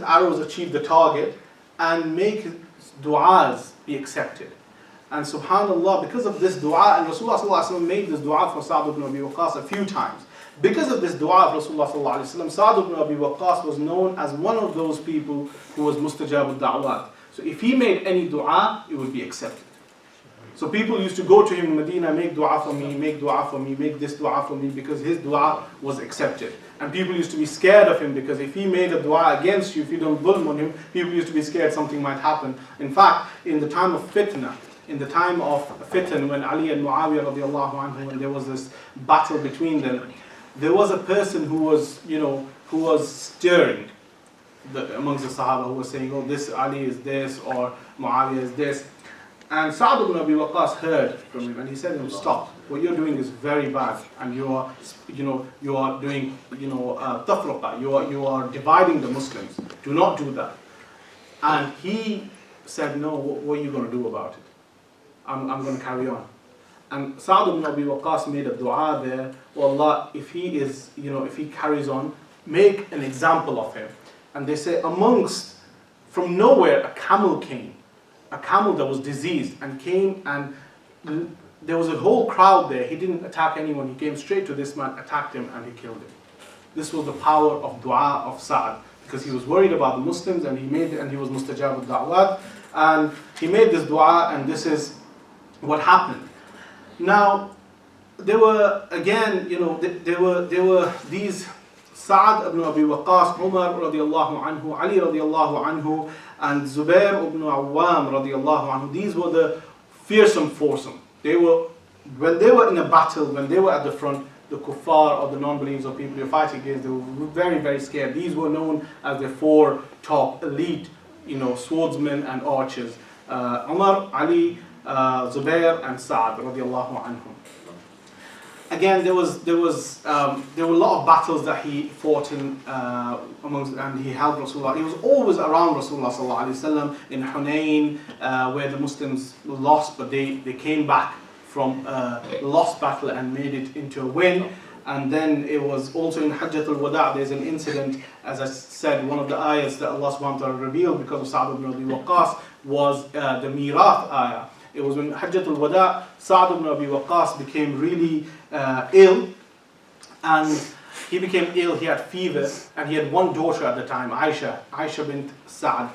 arrows achieve the target and make his du'as be accepted. And subhanAllah, because of this dua, and Rasulullah sallallahu alaihi wasallam made this dua for Saa'd ibn Abi Waqaas a few times. Because of this dua of Rasulullah sallallahu alaihi wasallam, Saa'd ibn Abi Waqaas was known as one of those people who was mustajab al-da'wat. So if he made any dua, it would be accepted. So people used to go to him in Medina, make dua for me, make dua for me, make this dua for me, because his dua was accepted. And people used to be scared of him, because if he made a dua against you, if you don't dhulm on him, people used to be scared something might happen. In fact, in the time of fitna, when Ali and Muawiyah radiallahu anhu, when there was this battle between them, there was a person who was stirring amongst the Sahaba, who was saying, oh, this Ali is this, or Muawiyah is this. And Saa'd ibn Abi Waqqas heard from him, and he said to him, stop, what you're doing is very bad, and you are doing, tafruqa, you are dividing the Muslims. Do not do that. And he said, no, what are you going to do about it? I'm going to carry on. And Saa'd ibn Abi Waqqas made a dua there, oh Allah, if he carries on, make an example of him. And they say, from nowhere, a camel came. A camel that was diseased, and came, and there was a whole crowd there. He didn't attack anyone. He came straight to this man, attacked him, and he killed him. This was the power of dua of Saa'd, because he was worried about the Muslims, and he was mustajab al-da'wat, and he made this dua, and this is what happened. Now, there were these Saa'd ibn Abi Waqqas, Umar radiallahu anhu, Ali radiallahu anhu, and Zubair ibn Awwam radiallahu anhu. These were the fearsome foursome. When they were in a battle, when they were at the front, the kuffar or the non-believers or people you're fighting against, they were very, very scared. These were known as the four top elite, swordsmen and archers. Umar, Ali, Zubair, and Saa'd radiallahu anhum. Again, there were a lot of battles that he fought in and he helped Rasulullah. He was always around Rasulullah sallallahu alaihi wasallam in Hunayn, where the Muslims lost, but they came back from a lost battle and made it into a win. And then it was also in Hajjatul Wada'. There's an incident, as I said, one of the ayahs that Allah subhanahu wa ta'ala revealed because of Saa'd ibn Abi Waqqas was the Mirath ayah. It was when Hajjatul Wada', Saa'd ibn Abi Waqqas became really ill, and he became ill, he had fever, and he had one daughter at the time, Aisha bint Saa'd.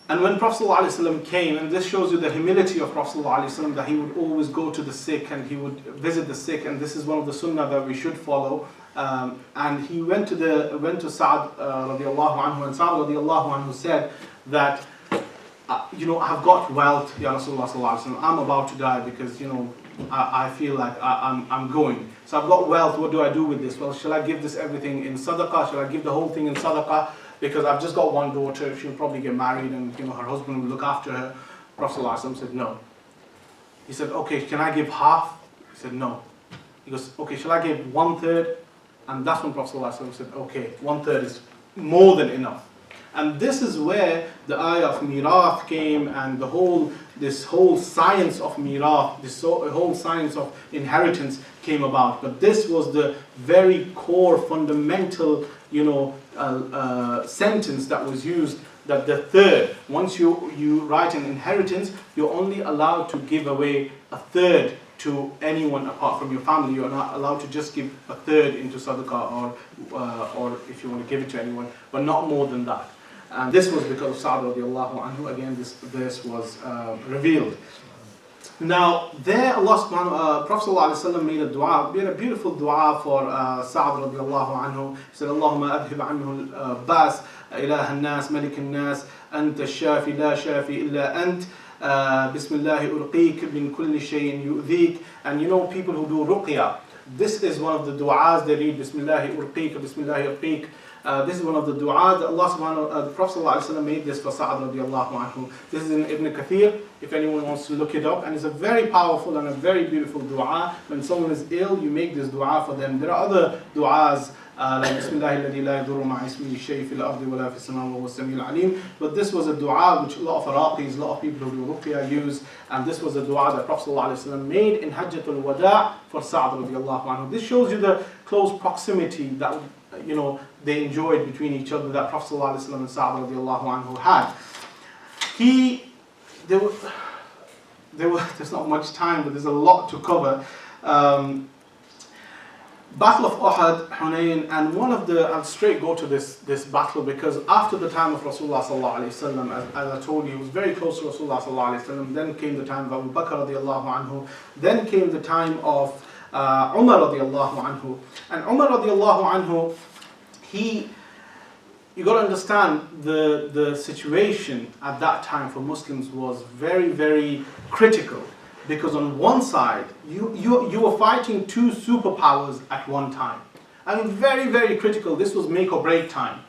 And when Prophet ﷺ came, and this shows you the humility of Prophet ﷺ, that he would always go to the sick and he would visit the sick, and this is one of the sunnah that we should follow. And he went to Saa'd radiallahu anhu, and Saa'd radiallahu anhu said that, I've got wealth, Ya Rasulullah sallallahu alaihi wasallam. I'm about to die because, I feel like I'm going. So I've got wealth, what do I do with this? Well, shall I give this everything in sadaqah? Shall I give the whole thing in sadaqah? Because I've just got one daughter, she'll probably get married and, her husband will look after her. Prophet sallallahu alaihi wasallam said, no. He said, okay, can I give half? He said, no. He goes, okay, shall I give 1/3? And that's when Prophet ﷺ said, okay, 1/3 is more than enough. And this is where the ayah of mirath came, and this whole science of mirath, this whole science of inheritance came about. But this was the very core, fundamental, sentence that was used, that the third, once you write an inheritance, you're only allowed to give away 1/3 to anyone apart from your family. You're not allowed to just give 1/3 into sadaqah or if you want to give it to anyone, but not more than that. And this was because of Saa'd radiallahu anhu. Again, this verse was revealed. Now, there Prophet ﷺ made a dua, made a beautiful dua for Saa'd radiallahu anhu. He said, Allahumma adhib anhu al-bas, ilah al-nas, malik al-nas, anta shafi, la shafi illa ant. Bismillah urqiq min kulli shay'in yu'dhik. And people who do ruqya, this is one of the du'as they read, Bismillah urqiq, Bismillah urqiq. This is one of the du'as that the Prophet ﷺ made this for Saa'd radiallahu anhu. This is in Ibn Kathir, if anyone wants to look it up. And it's a very powerful and a very beautiful du'a. When someone is ill, you make this du'a for them. There are other du'as, like Bismillah alladhi la yadurru ma'a ismihi shay'un fil ardi wa la fis samaa'i wa huwa as-sami'ul 'alim. But this was a du'a which a lot of Iraqis, a lot of people who do ruqya use. And this was a du'a that Prophet ﷺ made in Hajjatul Wada' for Saa'd radiallahu anhu. This shows you the close proximity that they enjoyed between each other, that Prophet ﷺ and Saa'd radiallahu anhu had. There's not much time, but there's a lot to cover. Battle of Uhud, Hunayn, and I'll straight go to this battle, because after the time of Rasulullah sallallahu alaihi wasallam, as I told you, he was very close to Rasulullah sallallahu alaihi wasallam. Then came the time of Abu Bakr radiallahu anhu. Then came the time of Umar radiallahu anhu. And Umar radiallahu anhu, you got to understand the situation at that time for Muslims was very, very critical, because on one side you were fighting two superpowers at one time. I mean, very, very critical. This was make or break time.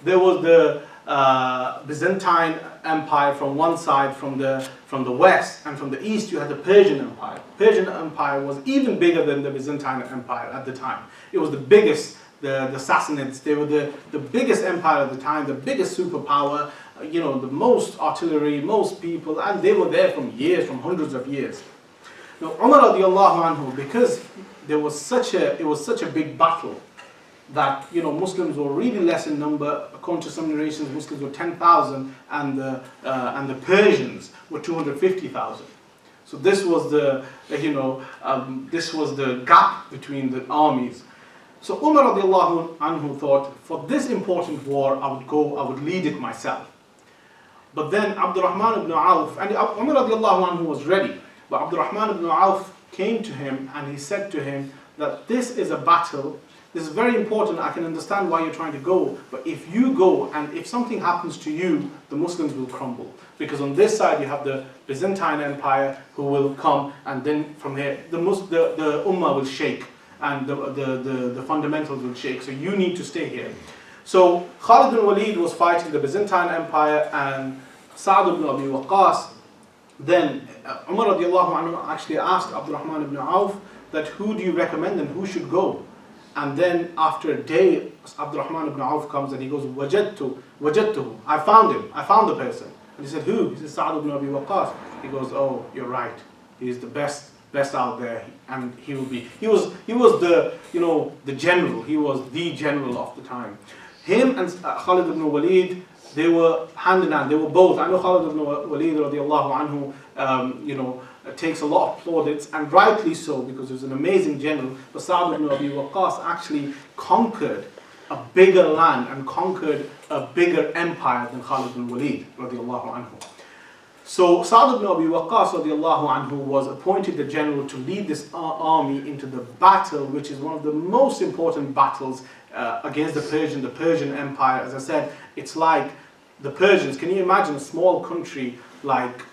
There was the Byzantine Empire from one side, from the west, and from the east you had the Persian Empire. Persian Empire was even bigger than the Byzantine Empire at the time. It was the biggest. The Sassanids, they were the biggest empire at the time, the biggest superpower, the most artillery, most people, and they were there from hundreds of years. Now, Umar radiallahu anhu, because it was such a big battle that Muslims were really less in number. According to some narrations, Muslims were 10,000, and the Persians were 250,000. So this was the gap between the armies. So Umar radiallahu anhu thought, for this important war, I would lead it myself. But then Abdurrahman ibn Auf, and Umar radiallahu anhu was ready, but Abdurrahman ibn Auf came to him and he said to him that this is a battle, this is very important, I can understand why you're trying to go, but if you go and if something happens to you, the Muslims will crumble. Because on this side you have the Byzantine Empire who will come, and then from here the Ummah will shake. And the fundamentals will shake, so you need to stay here. So Khalid bin Waleed was fighting the Byzantine Empire and Saa'd ibn Abi Waqaas. Then Umar radiallahu anhu actually asked Abdurrahman ibn Auf that who do you recommend and who should go? And then after a day, Abdurrahman ibn Auf comes and he goes, Wajadtuhu, I found the person. And he said, who? He said, Saa'd ibn Abi Waqaas. He goes, oh, you're right, he's the best out there, and he was the general, he was the general of the time. Him and Khalid ibn Waleed, they were hand in hand, they were both. I know Khalid ibn Waleed radiallahu anhu takes a lot of plaudits, and rightly so, because he was an amazing general. But Saa'd ibn Abi Waqqas actually conquered a bigger land and conquered a bigger empire than Khalid ibn Waleed radiallahu anhu. So Saa'd ibn Abi Waqqas radiallahu anhu was appointed the general to lead this army into the battle, which is one of the most important battles against the Persian Empire. As I said, it's like the Persians. Can you imagine a small country like,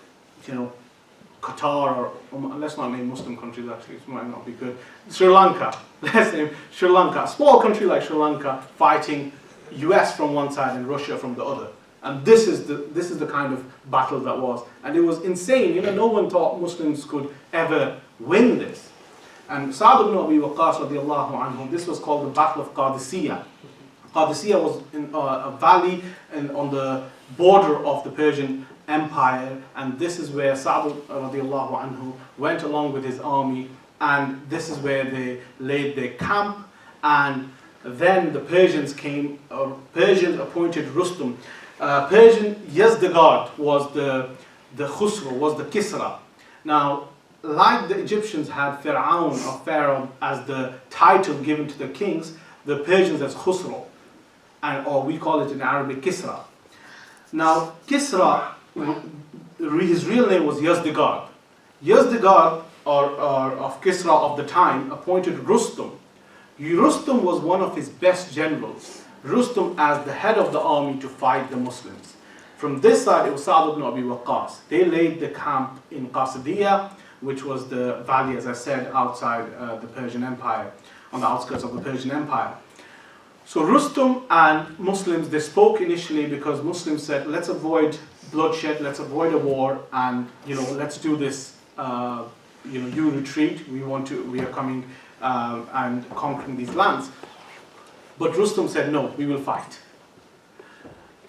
Qatar, or let's not name Muslim countries actually, it might not be good. Sri Lanka, let's name Sri Lanka. A small country like Sri Lanka fighting US from one side and Russia from the other. And this is the kind of battle that was. And it was insane. No one thought Muslims could ever win this. And Saa'd ibn Abi Waqaas radiallahu anhu, this was called the Battle of Qadisiyah. Qadisiyah was in a valley on the border of the Persian Empire, and this is where Saa'd radiallahu anhu went along with his army, and this is where they laid their camp. And then the Persians came, Persians appointed Rustum. Persian Yazdegerd was the Khusro, was the Kisra. Now, like the Egyptians had Fir'aun or Pharaoh as the title given to the kings, the Persians as Khusro, or we call it in Arabic Kisra. Now, Kisra, his real name was Yazdegerd. Yazdegerd, or of Kisra of the time, appointed Rustum. Rustum was one of his best generals. Rustum as the head of the army to fight the Muslims. From this side, it was Saa'd ibn Abi Waqqas. They laid the camp in Qasidiyah, which was the valley, as I said, outside the Persian Empire, on the outskirts of the Persian Empire. So Rustum and Muslims, they spoke initially because Muslims said, let's avoid bloodshed, let's avoid a war, and let's do this. You retreat. We are coming and conquering these lands. But Rustum said, no, we will fight.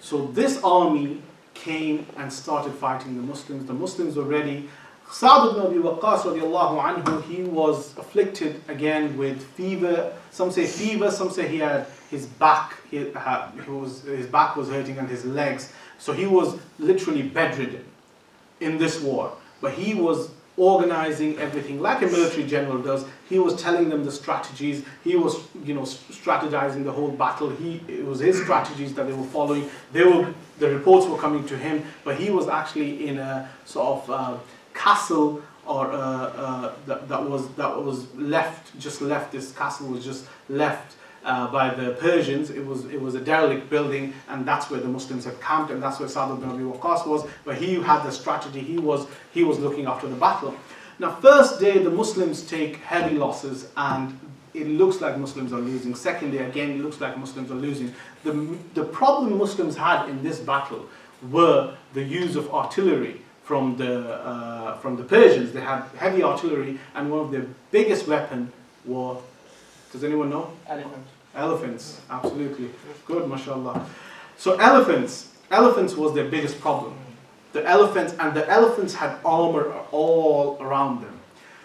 So this army came and started fighting the Muslims. The Muslims were ready. Saa'd ibn Abi Waqqas radiallahu anhu, he was afflicted again with fever. Some say fever, some say he had his back. His back was hurting and his legs. So he was literally bedridden in this war. But he was organizing everything like a military general does. He was telling them the strategies. He was, strategizing the whole battle. It was his strategies that they were following. The reports were coming to him, but he was actually in a sort of castle, or that was left. This castle was just left by the Persians. It was a derelict building, and that's where the Muslims had camped, and that's where Saa'd ibn Abi Waqqas was. But he had the strategy. He was looking after the battle. Now, first day the Muslims take heavy losses, and it looks like Muslims are losing. Second day again, it looks like Muslims are losing. The problem Muslims had in this battle were the use of artillery from the Persians. They had heavy artillery, and one of their biggest weapon were, does anyone know? Elephants, absolutely. Good, mashallah. So elephants was their biggest problem. The elephants had armor all around them.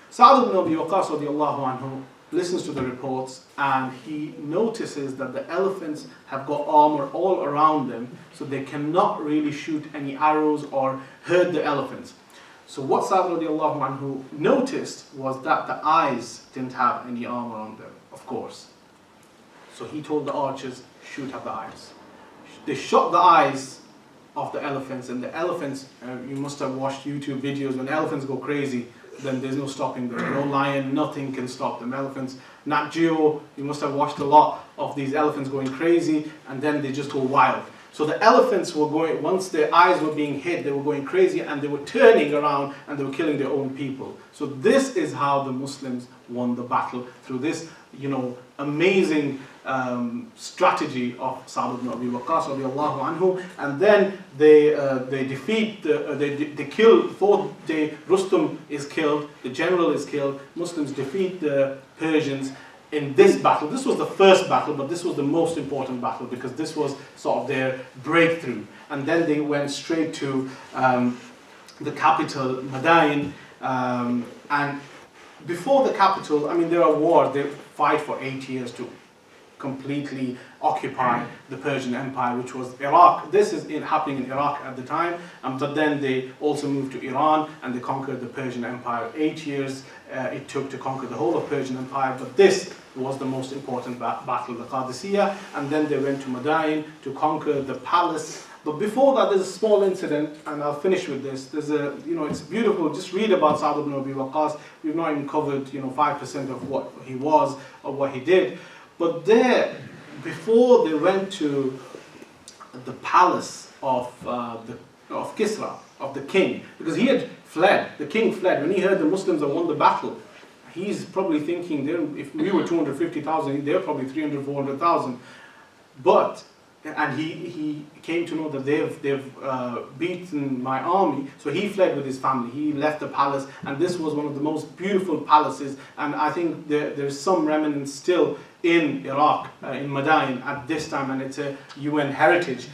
Saa'd ibn Abi Waqqas radiallahu anhu listens to the reports, and he notices that the elephants have got armor all around them, so they cannot really shoot any arrows or hurt the elephants. So what Saa'd radiallahu anhu noticed was that the eyes didn't have any armor on them, of course. So he told the archers, shoot at the eyes. They shot the eyes of the elephants, and the elephants, you must have watched YouTube videos, when elephants go crazy, then there's no stopping them. No lion, nothing can stop them. Elephants, Nat Geo, you must have watched a lot of these elephants going crazy, and then they just go wild. So the elephants were going, once their eyes were being hit, they were going crazy, and they were turning around and they were killing their own people. So this is how the Muslims won the battle, through this, amazing strategy of Saa'd ibn Abi Waqqas radiallahu anhu. And then they defeat, they kill, fourth day Rustum is killed, the general is killed. Muslims defeat the Persians in this battle. This was the first battle, but this was the most important battle because this was sort of their breakthrough. And then they went straight to the capital, Madain, and before the capital, there are wars. They fight for 8 years to completely occupy the Persian Empire, which was Iraq. This is happening in Iraq at the time, but then they also moved to Iran and they conquered the Persian Empire. 8 years it took to conquer the whole of Persian Empire, but this was the most important battle, the Qadisiyah, and then they went to Madain to conquer the palace. But before that, there's a small incident, and I'll finish with this. There's it's beautiful. Just read about Saa'd ibn Abi Waqqas. We've not even covered, 5% of what he was or what he did. But there, before they went to the palace of Kisra, of the king, because he had fled. The king fled when he heard the Muslims had won the battle. He's probably thinking, if we were 250,000, they're probably 300, 400,000. But and he came to know that they've beaten my army, so he fled with his family. He left the palace, and this was one of the most beautiful palaces, and I think there's some remnants still in Iraq, in Madain at this time, and it's a UN heritage.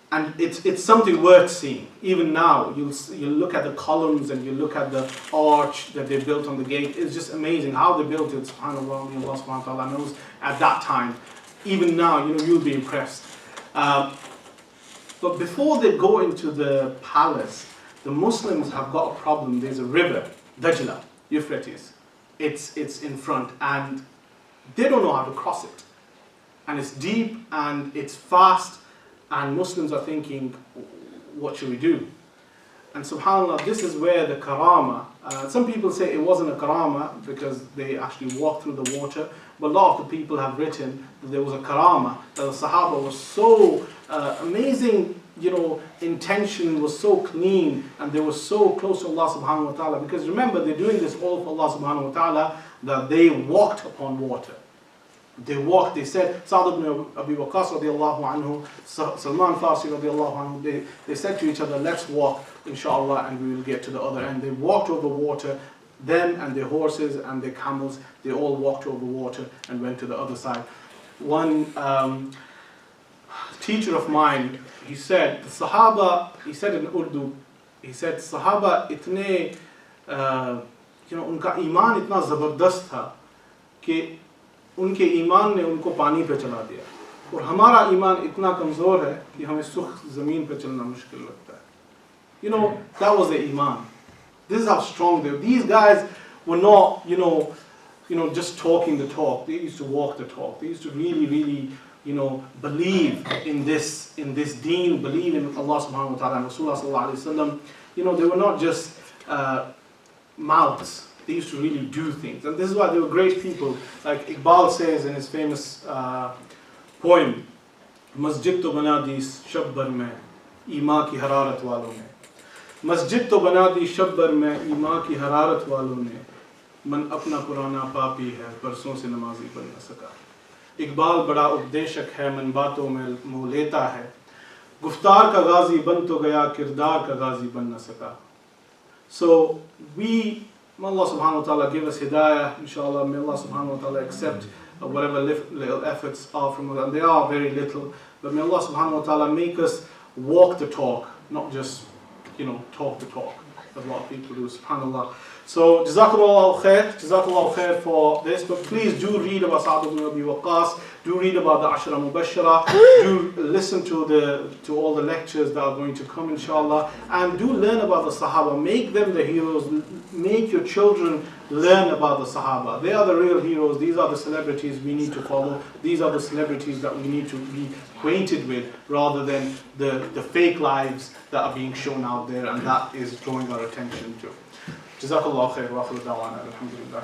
And it's something worth seeing. Even now, you'll look at the columns and you look at the arch that they built on the gate. It's just amazing how they built it. SubhanAllah, Allah subhanahu wa ta'ala knows at that time. Even now, you'll be impressed. But before they go into the palace, the Muslims have got a problem. There's a river, Dajla, Euphrates. It's in front, and they don't know how to cross it. And it's deep and it's fast. And Muslims are thinking, what should we do? And subhanAllah, this is where the karama, some people say it wasn't a karama because they actually walked through the water, but a lot of the people have written that there was a karama, that the Sahaba was so amazing, intention was so clean, and they were so close to Allah subhanahu wa ta'ala, because remember, they're doing this all for Allah subhanahu wa ta'ala, that they walked upon water. They walked, they said, Saa'd ibn Abi Waqaas radiallahu anhu, Salman Farsi radiallahu anhu, they said to each other, let's walk, inshallah, and we will get to the other end. They walked over water, them and their horses and their camels, they all walked over water and went to the other side. One teacher of mine, he said, the Sahaba, he said in Urdu, he said, Sahaba itne, unka iman itna zabardast tha, कि उनके ईमान ने उनको पानी पे चला दिया और हमारा ईमान इतना कमज़ोर है कि हमें सुख ज़मीन पे चलना मुश्किल लगता है. That was the iman. This is how strong they were. These guys were not, just talking the talk. They used to walk the talk. They used to really, really, believe in this deen, believe in Allah subhanahu wa ta'ala and Rasulullah sallallahu alayhi wa sallam. They were not just mouths. They used to really do things. And this is why they were great people. Like Iqbal says in his famous poem, Masjid to bana di shabbar mein, Ima ki hararat walon ne. Masjid to bana di shabbar mein, Ima ki hararat walon ne. Man apna purana papi hai, parson se namazi ban na saka. Iqbal bada उपदेशक है, मन बातों में मुँह लेता है. गुफ्तार का गाजी बन तो गया, किरदार का गाजी बन न सका. So may Allah subhanahu wa ta'ala give us hidayah, inshallah. May Allah subhanahu wa ta'ala accept whatever little efforts are from us, and they are very little, but may Allah subhanahu wa ta'ala make us walk the talk, not just, talk the talk, as a lot of people do, subhanallah. So, Jazakallahu khair for this, but please do read about Saa'd ibn Abi Waqaas, do read about the Ashra Mubashshara, do listen to all the lectures that are going to come, inshallah, and do learn about the Sahaba, make them the heroes, make your children learn about the Sahaba. They are the real heroes, these are the celebrities we need to follow, these are the celebrities that we need to be acquainted with, rather than the fake lives that are being shown out there, and that is drawing our attention to. Jazakallah khair wa akhiru da'wana alhamdulillah.